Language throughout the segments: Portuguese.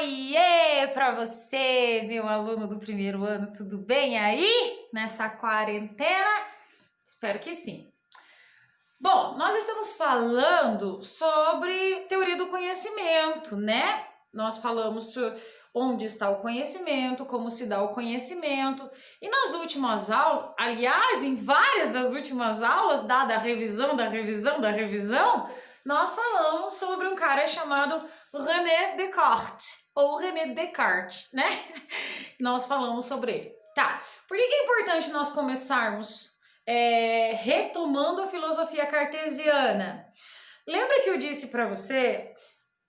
Oiê para você, meu aluno do primeiro ano, tudo bem aí nessa quarentena? Espero que sim. Bom, nós estamos falando sobre teoria do conhecimento, né? Nós falamos sobre onde está o conhecimento, como se dá o conhecimento. E nas últimas aulas, aliás, em várias das últimas aulas, dada a revisão da revisão, nós falamos sobre um cara chamado René Descartes, ou René Descartes, né? Nós falamos sobre ele. Tá, por que é importante nós começarmos retomando a filosofia cartesiana? Lembra que eu disse para você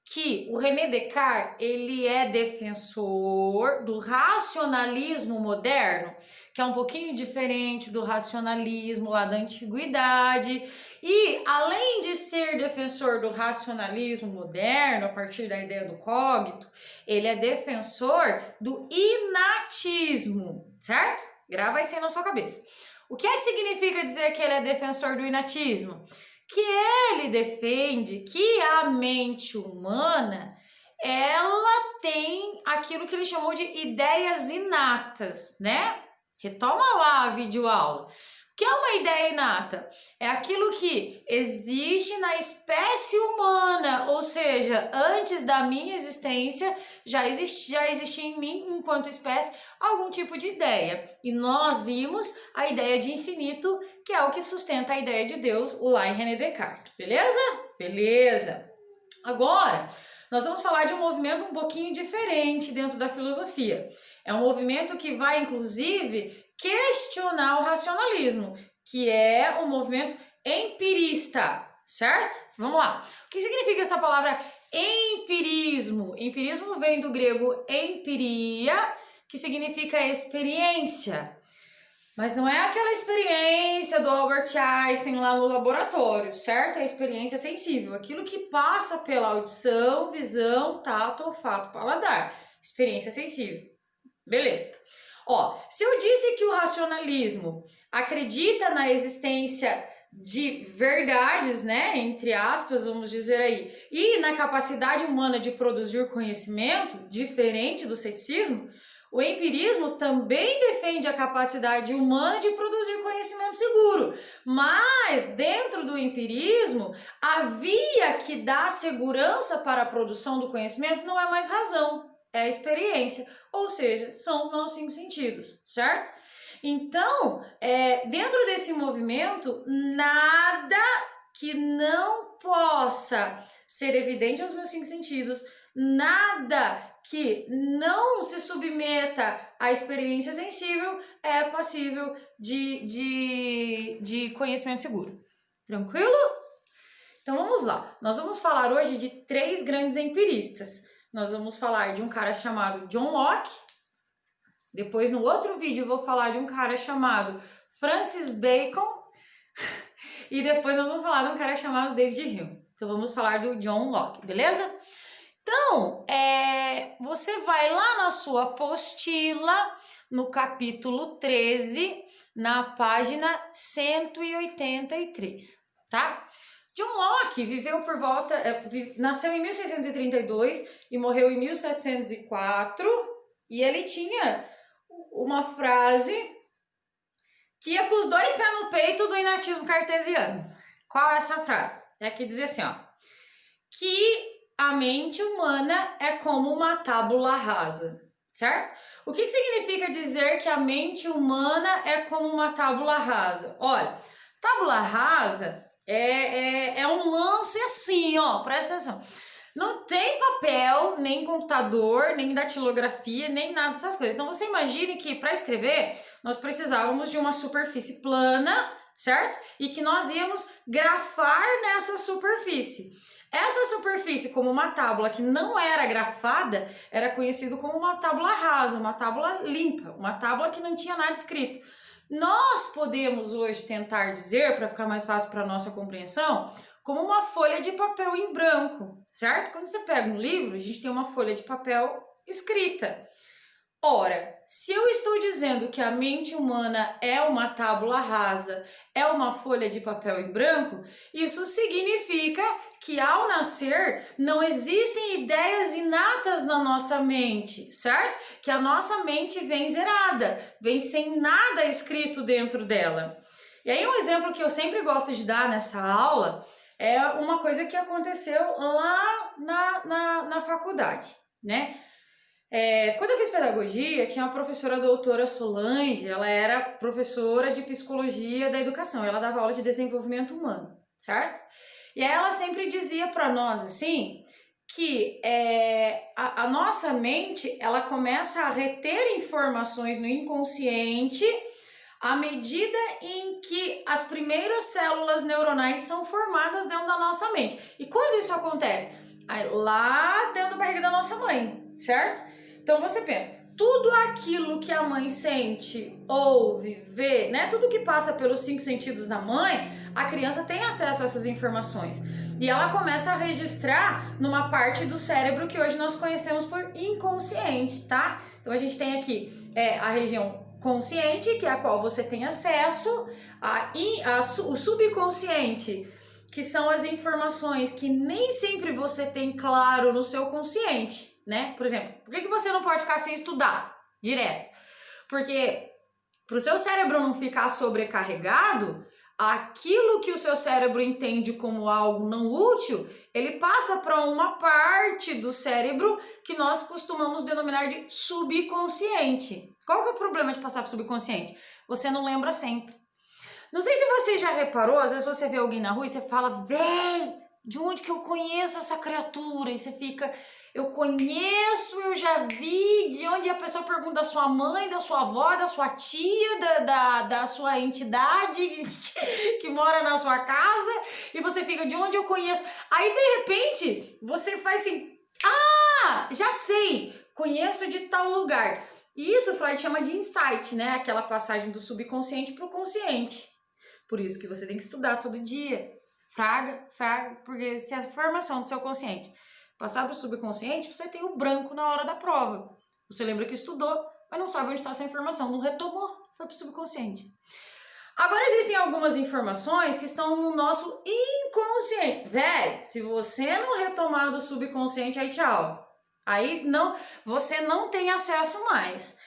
que o René Descartes, ele é defensor do racionalismo moderno, que é um pouquinho diferente do racionalismo lá da antiguidade, e além de ser defensor do racionalismo moderno, a partir da ideia do cogito, ele é defensor do inatismo, certo? Grava isso aí na sua cabeça. O que é que significa dizer que ele é defensor do inatismo? Que ele defende que a mente humana, ela tem aquilo que ele chamou de ideias inatas, né? Retoma lá a videoaula. O que é uma ideia inata? É aquilo que existe na espécie humana, ou seja, antes da minha existência, já existia em mim, enquanto espécie, algum tipo de ideia. E nós vimos a ideia de infinito, que é o que sustenta a ideia de Deus lá em René Descartes. Beleza? Beleza. Agora, nós vamos falar de um movimento um pouquinho diferente dentro da filosofia. É um movimento que vai, inclusive, questionar o racionalismo, que é um movimento empirista, certo? Vamos lá. O que significa essa palavra empirismo? Empirismo vem do grego empiria, que significa experiência. Mas não é aquela experiência do Albert Einstein lá no laboratório, certo? É a experiência sensível, aquilo que passa pela audição, visão, tato, olfato, paladar. Experiência sensível. Beleza. Ó, se eu disse que o racionalismo acredita na existência de verdades, né, entre aspas, vamos dizer aí, e na capacidade humana de produzir conhecimento, diferente do ceticismo, o empirismo também defende a capacidade humana de produzir conhecimento seguro, mas dentro do empirismo, a via que dá segurança para a produção do conhecimento não é mais razão, é a experiência, ou seja, são os nossos 5 sentidos, certo? Então, dentro desse movimento, nada que não possa ser evidente aos meus 5 sentidos, nada que não se submeta à experiência sensível é passível de conhecimento seguro. Tranquilo? Então vamos lá. Nós vamos falar hoje de 3 grandes empiristas. Nós vamos falar de um cara chamado John Locke. Depois, no outro vídeo, eu vou falar de um cara chamado Francis Bacon. E depois nós vamos falar de um cara chamado David Hume. Então vamos falar do John Locke, beleza? Então, você vai lá na sua apostila, no capítulo 13, na página 183, tá? John Locke viveu por volta, nasceu em 1632 e morreu em 1704, e ele tinha uma frase que ia com os 2 pés no peito do inatismo cartesiano. Qual é essa frase? É que dizia assim, ó, que a mente humana é como uma tábula rasa, certo? O que significa dizer que a mente humana é como uma tábula rasa? Olha, tábula rasa é um lance assim, ó, presta atenção. Não tem papel, nem computador, nem datilografia, nem nada dessas coisas. Então você imagine que para escrever nós precisávamos de uma superfície plana, certo? E que nós íamos grafar nessa superfície. Essa superfície, como uma tábua que não era grafada, era conhecido como uma tábua rasa, uma tábua limpa, uma tábua que não tinha nada escrito. Nós podemos hoje tentar dizer, para ficar mais fácil para a nossa compreensão, como uma folha de papel em branco, certo? Quando você pega um livro, a gente tem uma folha de papel escrita. Ora, se eu estou dizendo que a mente humana é uma tábula rasa, é uma folha de papel em branco, isso significa que ao nascer não existem ideias inatas na nossa mente, certo? Que a nossa mente vem zerada, vem sem nada escrito dentro dela. E aí um exemplo que eu sempre gosto de dar nessa aula é uma coisa que aconteceu lá na faculdade, né? Quando eu fiz pedagogia, tinha uma professora doutora Solange, ela era professora de psicologia da educação, ela dava aula de desenvolvimento humano, certo? E aí ela sempre dizia para nós, assim, que a nossa mente, ela começa a reter informações no inconsciente à medida em que as primeiras células neuronais são formadas dentro da nossa mente. E quando isso acontece? Aí, lá dentro da barriga da nossa mãe, certo? Então você pensa, tudo aquilo que a mãe sente, ouve, vê, né? Tudo que passa pelos 5 sentidos da mãe, a criança tem acesso a essas informações. E ela começa a registrar numa parte do cérebro que hoje nós conhecemos por inconsciente, tá? Então a gente tem aqui a região consciente, que é a qual você tem acesso, o subconsciente, que são as informações que nem sempre você tem claro no seu consciente, né? Por exemplo, por que você não pode ficar sem estudar direto? Porque para o seu cérebro não ficar sobrecarregado, aquilo que o seu cérebro entende como algo não útil, ele passa para uma parte do cérebro que nós costumamos denominar de subconsciente. Qual que é o problema de passar para o subconsciente? Você não lembra sempre. Não sei se você já reparou, às vezes você vê alguém na rua e você fala, véi, de onde que eu conheço essa criatura? E você fica, eu conheço, eu já vi, de onde a pessoa pergunta da sua mãe, da sua avó, da sua tia, da sua entidade que mora na sua casa, e você fica, de onde eu conheço? Aí, de repente, você faz assim, já sei, conheço de tal lugar. E isso Freud chama de insight, né? Aquela passagem do subconsciente para o consciente. Por isso que você tem que estudar todo dia. Fraga, porque se a formação do seu consciente passar para o subconsciente, você tem o branco na hora da prova. Você lembra que estudou, mas não sabe onde está essa informação. Não retomou, foi para o subconsciente. Agora existem algumas informações que estão no nosso inconsciente. Véi, se você não retomar do subconsciente, aí tchau. Aí você não tem acesso mais.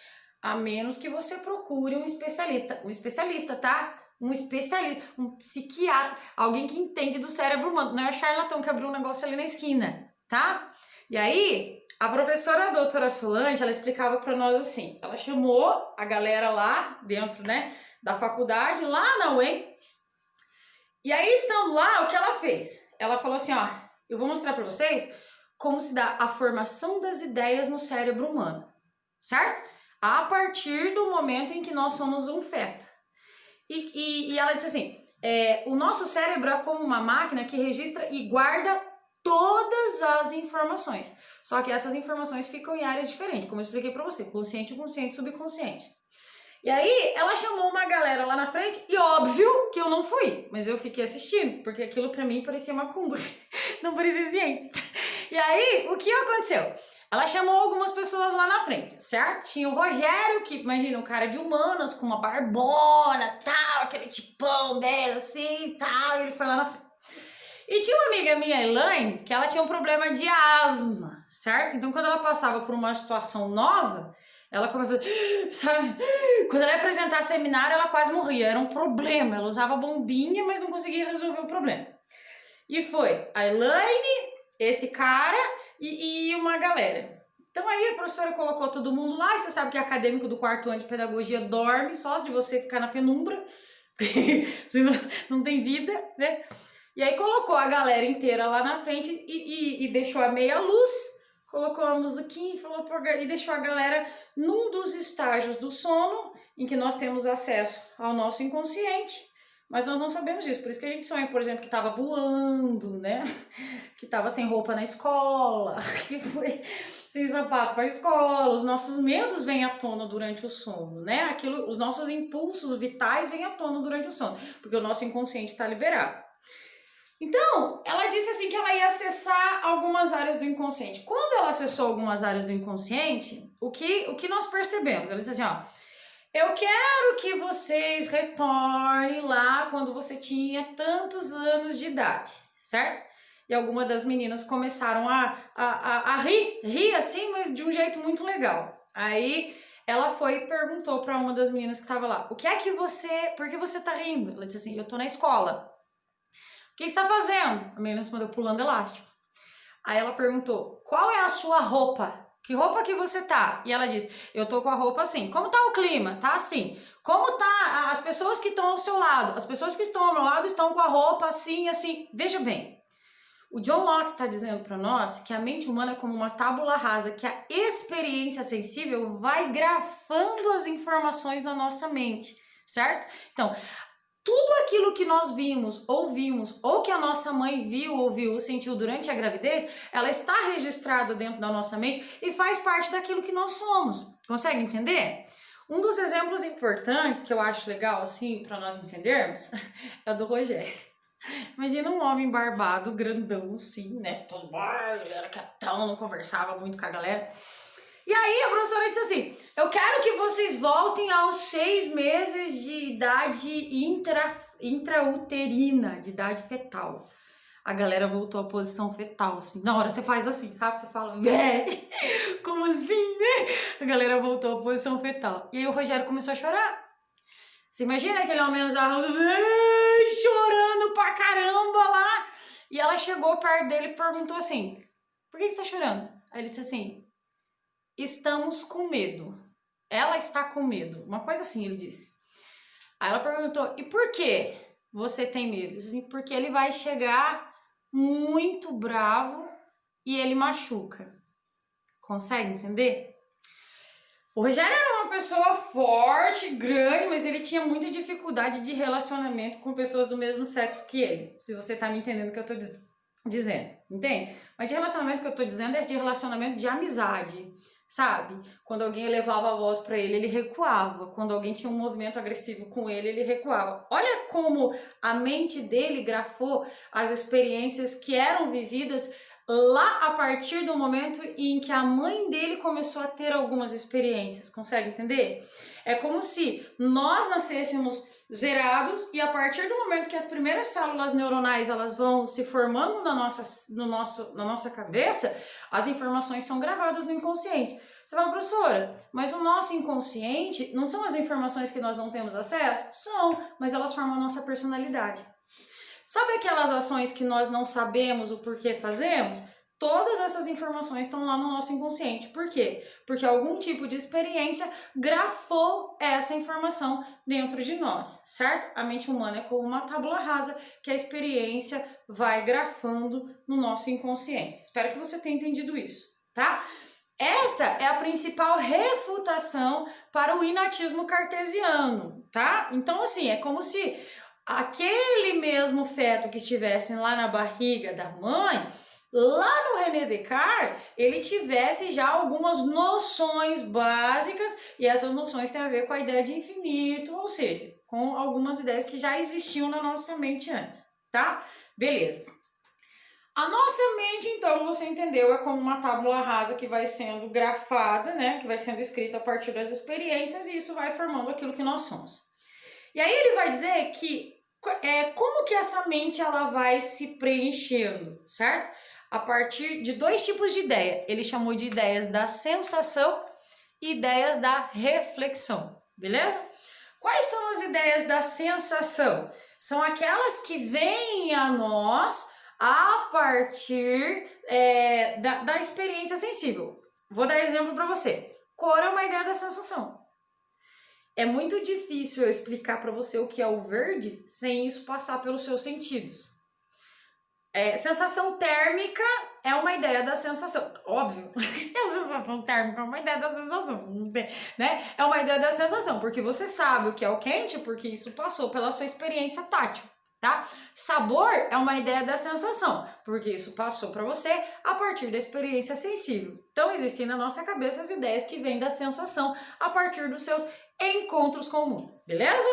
A menos que você procure um especialista. Um especialista, tá? Um especialista, um psiquiatra, alguém que entende do cérebro humano. Não é o charlatão que abriu um negócio ali na esquina, tá? E aí, a professora doutora Solange, ela explicava para nós assim, ela chamou a galera lá dentro, né, da faculdade, lá na UEM, e aí, estando lá, o que ela fez? Ela falou assim, ó, eu vou mostrar para vocês como se dá a formação das ideias no cérebro humano, certo? A partir do momento em que nós somos um feto. E ela disse assim, o nosso cérebro é como uma máquina que registra e guarda todas as informações. Só que essas informações ficam em áreas diferentes, como eu expliquei pra você, consciente, inconsciente, subconsciente. E aí, ela chamou uma galera lá na frente, e óbvio que eu não fui, mas eu fiquei assistindo, porque aquilo pra mim parecia macumba, não parecia ciência. E aí, o que aconteceu? Ela chamou algumas pessoas lá na frente, certo? Tinha o Rogério, que imagina, um cara de humanas, com uma barbona, tal, aquele tipão dela, assim, tal, e ele foi lá na frente. E tinha uma amiga minha, Elaine, que ela tinha um problema de asma, certo? Então, quando ela passava por uma situação nova, ela começou, sabe? Quando ela ia apresentar seminário, ela quase morria, era um problema. Ela usava bombinha, mas não conseguia resolver o problema. E foi a Elaine, esse cara e uma galera. Então aí a professora colocou todo mundo lá, e você sabe que acadêmico do 4º ano de pedagogia dorme só de você ficar na penumbra, você não tem vida, né? E aí colocou a galera inteira lá na frente e deixou a meia luz, colocou uma musiquinha e deixou a galera num dos estágios do sono em que nós temos acesso ao nosso inconsciente, mas nós não sabemos disso. Por isso que a gente sonha, por exemplo, que estava voando, né? Que estava sem roupa na escola, que foi sem sapato para a escola. Os nossos medos vêm à tona durante o sono, né? Os nossos impulsos vitais vêm à tona durante o sono, porque o nosso inconsciente está liberado. Então, ela disse assim que ela ia acessar algumas áreas do inconsciente. Quando ela acessou algumas áreas do inconsciente, o que nós percebemos? Ela disse assim, ó, eu quero que vocês retornem lá quando você tinha tantos anos de idade, certo? e algumas das meninas começaram a rir assim, mas de um jeito muito legal. Aí ela foi e perguntou para uma das meninas que estava lá, por que você tá rindo? Ela disse assim, eu tô na escola. O que você tá fazendo? A menina respondeu, pulando elástico. Aí ela perguntou, qual é a sua roupa? Que roupa que você tá? E ela disse, eu tô com a roupa assim. Como tá o clima? Tá assim. Como tá as pessoas que estão ao seu lado? As pessoas que estão ao meu lado estão com a roupa assim, assim. Veja bem, o John Locke está dizendo para nós que a mente humana é como uma tábula rasa, que a experiência sensível vai grafando as informações na nossa mente, certo? Então, tudo aquilo que nós vimos, ouvimos, ou que a nossa mãe viu, ouviu, sentiu durante a gravidez, ela está registrada dentro da nossa mente e faz parte daquilo que nós somos. Consegue entender? Um dos exemplos importantes que eu acho legal, assim, para nós entendermos, é o do Rogério. Imagina um homem barbado, grandão, assim, né? Todo ele era quietão, não conversava muito com a galera. E aí a professora disse assim, eu quero que vocês voltem aos 6 meses de idade intrauterina, de idade fetal. A galera voltou à posição fetal, assim. Na hora você faz assim, sabe? Você fala, véi, como assim, né? A galera voltou à posição fetal. E aí o Rogério começou a chorar. Você imagina aquele homem chorando pra caramba lá. E ela chegou perto dele e perguntou assim, por que você tá chorando? Aí ele disse assim, estamos com medo. Ela está com medo. Uma coisa assim, ele disse. Aí ela perguntou, e por que você tem medo? Ele disse assim, porque ele vai chegar muito bravo e ele machuca. Consegue entender? O Rogério era uma pessoa forte, grande, mas ele tinha muita dificuldade de relacionamento com pessoas do mesmo sexo que ele. Se você tá me entendendo o que eu tô dizendo, entende? Mas de relacionamento que eu tô dizendo é de relacionamento de amizade, sabe? Quando alguém elevava a voz para ele, ele recuava. Quando alguém tinha um movimento agressivo com ele recuava. Olha como a mente dele grafou as experiências que eram vividas lá a partir do momento em que a mãe dele começou a ter algumas experiências. Consegue entender? É como se nós nascêssemos zerados e a partir do momento que as primeiras células neuronais elas vão se formando na nossa cabeça, as informações são gravadas no inconsciente. Você fala, professora, mas o nosso inconsciente não são as informações que nós não temos acesso? São, mas elas formam a nossa personalidade. Sabe aquelas ações que nós não sabemos o porquê fazemos? Todas essas informações estão lá no nosso inconsciente. Por quê? Porque algum tipo de experiência grafou essa informação dentro de nós, certo? A mente humana é como uma tábula rasa que a experiência vai grafando no nosso inconsciente. Espero que você tenha entendido isso, tá? Essa é a principal refutação para o inatismo cartesiano, tá? Então, assim, é como se aquele mesmo feto que estivesse lá na barriga da mãe, lá no René Descartes, ele tivesse já algumas noções básicas, e essas noções têm a ver com a ideia de infinito, ou seja, com algumas ideias que já existiam na nossa mente antes, tá? Beleza. A nossa mente, então, você entendeu, é como uma tábula rasa que vai sendo grafada, né? Que vai sendo escrita a partir das experiências, e isso vai formando aquilo que nós somos. E aí ele vai dizer que como que essa mente ela vai se preenchendo, certo? A partir de 2 tipos de ideia. Ele chamou de ideias da sensação e ideias da reflexão, beleza? Quais são as ideias da sensação? São aquelas que vêm a nós a partir da experiência sensível. Vou dar exemplo para você. Cor é uma ideia da sensação. É muito difícil eu explicar para você o que é o verde sem isso passar pelos seus sentidos. Sensação térmica é uma ideia da sensação. Óbvio, se a sensação térmica é uma ideia da sensação, né? É uma ideia da sensação, porque você sabe o que é o quente, porque isso passou pela sua experiência tátil, tá? Sabor é uma ideia da sensação, porque isso passou para você a partir da experiência sensível. Então, existem na nossa cabeça as ideias que vêm da sensação a partir dos seus encontros com o mundo, beleza?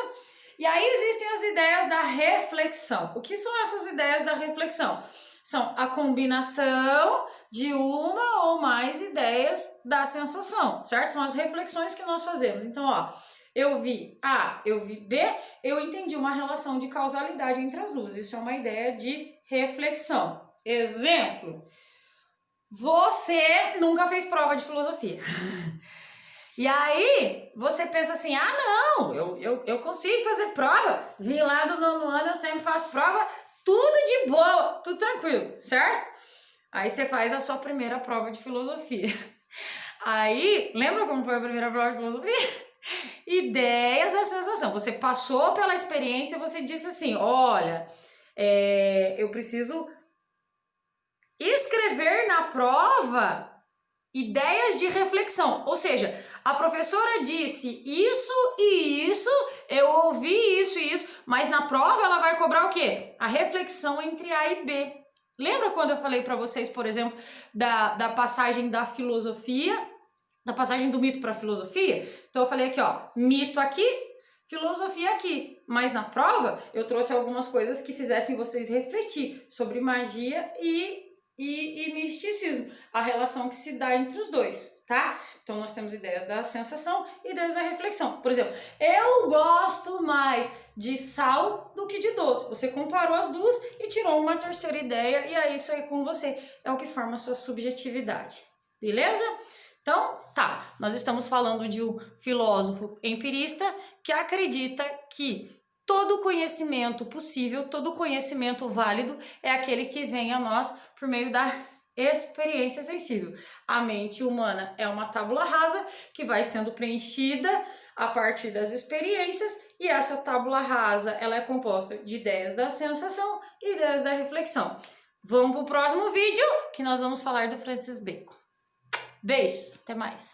E aí existem as ideias da reflexão. O que são essas ideias da reflexão? São a combinação de uma ou mais ideias da sensação, certo? São as reflexões que nós fazemos. Então, ó, eu vi A, eu vi B, eu entendi uma relação de causalidade entre as duas. Isso é uma ideia de reflexão. Exemplo, você nunca fez prova de filosofia. E aí, você pensa assim, ah não, eu consigo fazer prova, vim lá do 9º ano, eu sempre faço prova, tudo de boa, tudo tranquilo, certo? Aí você faz a sua primeira prova de filosofia. Aí, lembra como foi a primeira prova de filosofia? Ideias da sensação. Você passou pela experiência e você disse assim, olha, eu preciso escrever na prova ideias de reflexão, ou seja, a professora disse isso e isso, eu ouvi isso e isso, mas na prova ela vai cobrar o quê? A reflexão entre A e B. Lembra quando eu falei para vocês, por exemplo, da passagem da filosofia, da passagem do mito para a filosofia? Então eu falei aqui, ó, mito aqui, filosofia aqui, mas na prova eu trouxe algumas coisas que fizessem vocês refletir sobre magia e misticismo, a relação que se dá entre os dois, tá? Então nós temos ideias da sensação e ideias da reflexão. Por exemplo, eu gosto mais de sal do que de doce. Você comparou as duas e tirou uma terceira ideia e aí isso aí com você é o que forma a sua subjetividade, beleza? Então, tá, nós estamos falando de um filósofo empirista que acredita que todo conhecimento possível, todo conhecimento válido é aquele que vem a nós por meio da experiência sensível. A mente humana é uma tábula rasa que vai sendo preenchida a partir das experiências e essa tábula rasa ela é composta de ideias da sensação e ideias da reflexão. Vamos para o próximo vídeo que nós vamos falar do Francis Bacon. Beijos, até mais!